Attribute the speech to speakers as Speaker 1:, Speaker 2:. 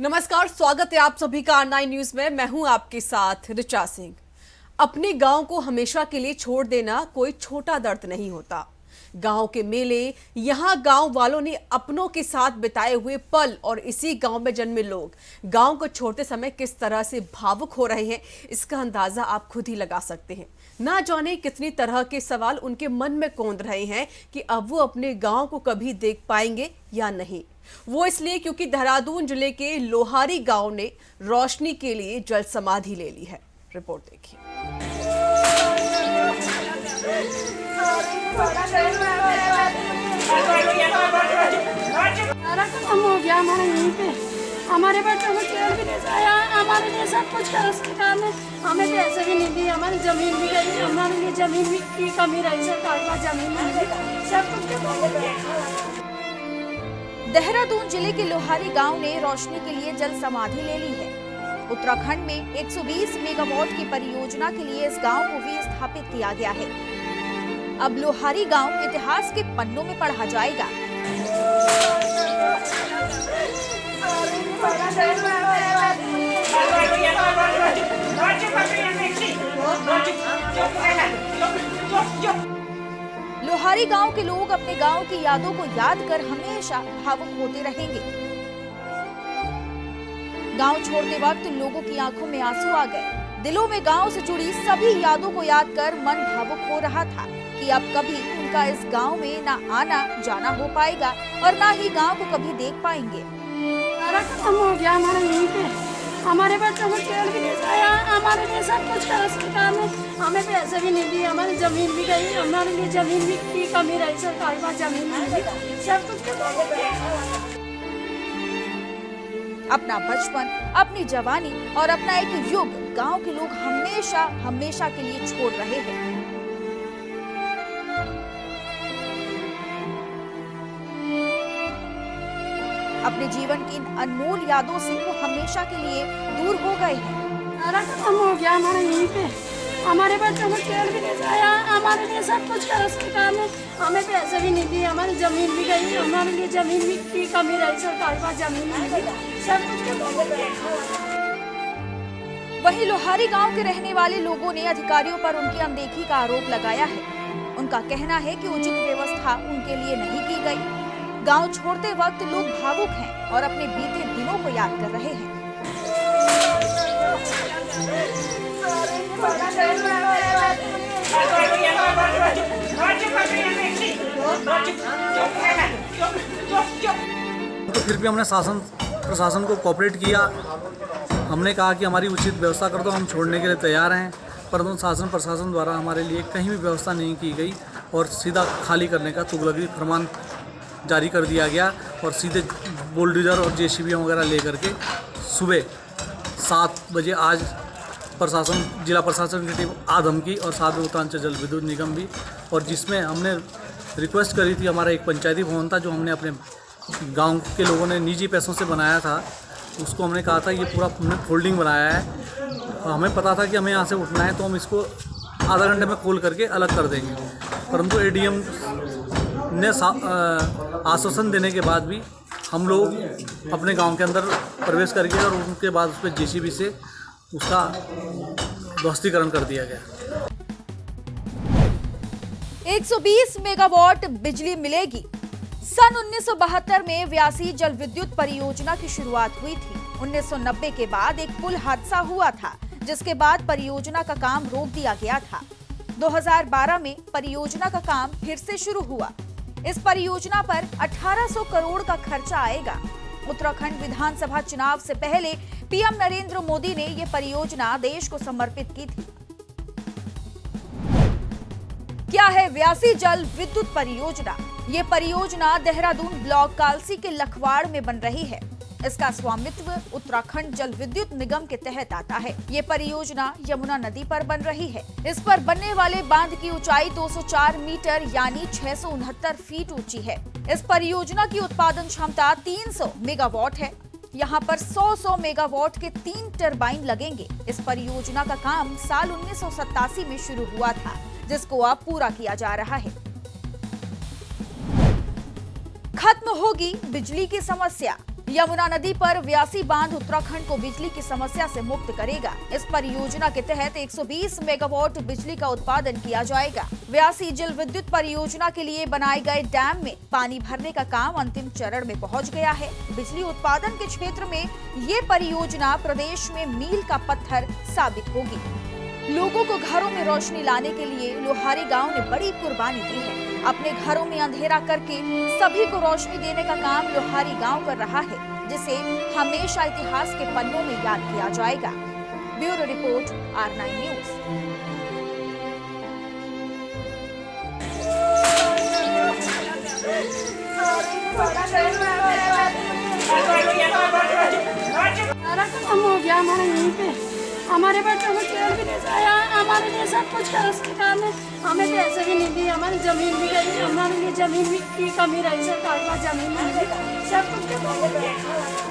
Speaker 1: नमस्कार, स्वागत है आप सभी का R9 न्यूज में। मैं हूं आपके साथ ऋचा सिंह। अपने गांव को हमेशा के लिए छोड़ देना कोई छोटा दर्द नहीं होता। गांव के मेले, यहां गांव वालों ने अपनों के साथ बिताए हुए पल और इसी गांव में जन्मे लोग गांव को छोड़ते समय किस तरह से भावुक हो रहे हैं, इसका अंदाजा आप खुद ही लगा सकते हैं। ना जाने कितनी तरह के सवाल उनके मन में कौंध रहे हैं कि अब वो अपने गांव को कभी देख पाएंगे या नहीं। वो इसलिए क्योंकि देहरादून जिले के लोहारी गांव ने रोशनी के लिए जल समाधि ले ली है। रिपोर्ट देखिए।
Speaker 2: सारा खत्म हो गया हमारे यहीं पे। हमारे बच्चों को तेल भी नहीं आया, हमारे लिए सब कुछ करा सरकार ने। हमें पैसे भी नहीं दिए, हमारी जमीन भी गई, हमारे लिए जमीन भी की कमी रही, सरकार का जमीन नहीं दी, सब कुछ के।
Speaker 3: देहरादून जिले के लोहारी गांव ने रोशनी के लिए जल समाधि ले ली है। उत्तराखंड में 120 मेगावाट की परियोजना के लिए इस गांव को भी स्थापित किया गया है। अब लोहारी गांव इतिहास के पन्नों में पढ़ा जाएगा। लोहारी गांव के लोग अपने गांव की यादों को याद कर हमेशा भावुक होते रहेंगे। गांव छोड़ते वक्त लोगों की आंखों में आंसू आ गए। दिलों में गांव से जुड़ी सभी यादों को याद कर मन भावुक हो रहा था कि अब कभी उनका इस गांव में ना आना जाना हो पाएगा और ना ही गांव को कभी देख पाएंगे।
Speaker 2: सारा खत्म हो गया हमारे यहीं पे। हमारे बच्चों को तेल भी नहीं आया, हमारे लिए सब कुछ करा सरकार ने। हमें पैसे भी नहीं दिए, हमारी जमीन भी गई, हमारे लिए जमीन भी की कमी रही, सरकार का जमीन नहीं दी, सब कुछ के।
Speaker 3: अपना बचपन, अपनी जवानी और अपना एक युग गांव के लोग हमेशा हमेशा के लिए छोड़ रहे हैं। अपने जीवन की इन अनमोल यादों से वो हमेशा के लिए दूर हो गए हैं।
Speaker 2: सारा खत्म हो गया हमारे यहीं पे। हमारे बच्चों को तेल भी नहीं आया, हमारे लिए सब कुछ करा सरकार ने। हमें पैसे भी नहीं दिए, हमारी जमीन भी गई, हमारे लिए जमीन भी की कमी रही, सरकार का जमीन नहीं दी, सब कुछ के।
Speaker 3: वहीं लोहारी गांव के रहने वाले लोगों ने अधिकारियों पर उनकी अनदेखी का आरोप लगाया है। उनका कहना है कि उचित व्यवस्था उनके लिए नहीं की गई। गांव छोड़ते वक्त लोग भावुक हैं और अपने बीते दिनों को याद कर रहे हैं।
Speaker 4: तो फिर भी हमने शासन प्रशासन को कोऑपरेट किया। हमने कहा कि हमारी उचित व्यवस्था कर दो, हम छोड़ने के लिए तैयार हैं, परंतु शासन प्रशासन द्वारा हमारे लिए कहीं भी व्यवस्था नहीं की गई और सीधा खाली करने का तुगलकी फरमान जारी कर दिया गया और सीधे बुलडोजर और जेसीबी वगैरह लेकर के सुबह 7 बजे आज प्रशासन, जिला प्रशासन की टीम आ धमकी और साथ में उत्तरांचल जल विद्युत निगम भी, और जिसमें हमने रिक्वेस्ट करी थी। हमारा एक पंचायती भवन था जो हमने अपने गांव के लोगों ने निजी पैसों से बनाया था, उसको हमने कहा था ये पूरा हमने फोल्डिंग बनाया है, हमें पता था कि हमें यहाँ से उठना है तो हम इसको आधा घंटे में खोल करके अलग कर देंगे, परंतु एडीएम ने आश्वासन देने के बाद भी हम लोग अपने गांव के अंदर प्रवेश करके और उनके बाद उस पर जेसीबी से उसका ध्वस्तीकरण कर दिया गया।
Speaker 3: 120 मेगावाट बिजली मिलेगी। सन 1972 में व्यासी जल विद्युत परियोजना की शुरुआत हुई थी। 1990 के बाद एक पुल हादसा हुआ था, जिसके बाद परियोजना का काम रोक दिया गया था। 2012 में परियोजना का काम फिर से शुरू हुआ। इस परियोजना पर 1800 करोड़ का खर्चा आएगा। उत्तराखंड विधानसभा चुनाव से पहले पीएम नरेंद्र मोदी ने यह परियोजना देश को समर्पित की थी। क्या है व्यासी जल विद्युत परियोजना? ये परियोजना देहरादून ब्लॉक कालसी के लखवाड़ में बन रही है। इसका स्वामित्व उत्तराखंड जल विद्युत निगम के तहत आता है। ये परियोजना यमुना नदी पर बन रही है। इस पर बनने वाले बांध की ऊंचाई 204 मीटर यानी 669 फीट ऊंची है। इस परियोजना की उत्पादन क्षमता 300 मेगावाट है। यहाँ पर 100 मेगावाट के 3 टरबाइन लगेंगे। इस परियोजना का काम साल 1987 में शुरू हुआ था, जिसको अब पूरा किया जा रहा है। खत्म होगी बिजली की समस्या। यमुना नदी पर व्यासी बांध उत्तराखंड को बिजली की समस्या से मुक्त करेगा। इस परियोजना के तहत 120 मेगावाट बिजली का उत्पादन किया जाएगा। व्यासी जल विद्युत परियोजना के लिए बनाए गए डैम में पानी भरने का काम अंतिम चरण में पहुंच गया है। बिजली उत्पादन के क्षेत्र में ये परियोजना प्रदेश में मील का पत्थर साबित होगी। लोगों को घरों में रोशनी लाने के लिए लोहारी गांव ने बड़ी कुर्बानी दी है। अपने घरों में अंधेरा करके सभी को रोशनी देने का काम लोहारी गांव कर रहा है, जिसे हमेशा इतिहास के पन्नों में याद किया जाएगा। Bureau report R9 news.
Speaker 2: सारा खत्म हो गया हमारे यहीं पे। हमारे बच्चों को तेल भी नहीं आया, हमारे लिए सब कुछ करा सरकार ने। हमें पैसे भी नहीं दिए, हमारी जमीन भी गई, हमारे लिए जमीन भी की कमी रही, सरकार का जमीन नहीं दी, सब कुछ खत्म हो गया।